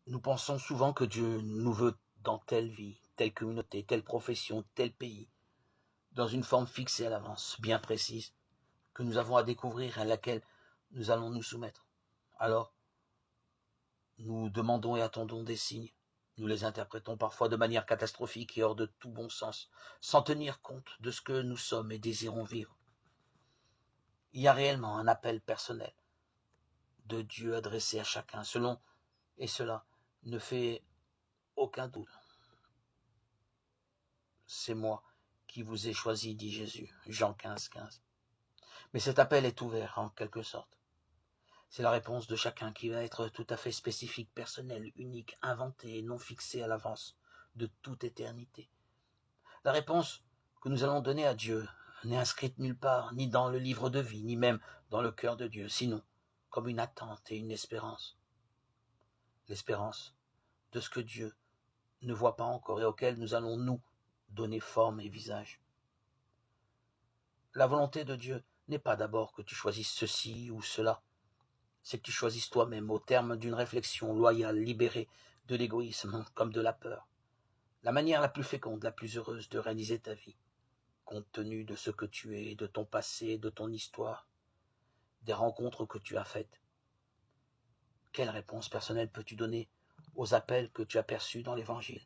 Nous pensons souvent que Dieu nous veut dans telle vie, telle communauté, telle profession, tel pays, dans une forme fixée à l'avance, bien précise, que nous avons à découvrir et à laquelle nous allons nous soumettre. Alors, nous demandons et attendons des signes. Nous les interprétons parfois de manière catastrophique et hors de tout bon sens, sans tenir compte de ce que nous sommes et désirons vivre. Il y a réellement un appel personnel de Dieu adressé à chacun, selon, et cela ne fait aucun doute. C'est moi qui vous ai choisi, dit Jésus, Jean 15, 15. Mais cet appel est ouvert, en quelque sorte. C'est la réponse de chacun qui va être tout à fait spécifique, personnelle, unique, inventée et non fixée à l'avance, de toute éternité. La réponse que nous allons donner à Dieu n'est inscrite nulle part, ni dans le livre de vie, ni même dans le cœur de Dieu, sinon comme une attente et une espérance. L'espérance de ce que Dieu ne voit pas encore et auquel nous allons nous donner forme et visage. La volonté de Dieu n'est pas d'abord que tu choisisses ceci ou cela, c'est que tu choisisses toi-même au terme d'une réflexion loyale, libérée de l'égoïsme comme de la peur, la manière la plus féconde, la plus heureuse de réaliser ta vie, compte tenu de ce que tu es, de ton passé, de ton histoire, des rencontres que tu as faites. Quelle réponse personnelle peux-tu donner aux appels que tu as perçus dans l'Évangile?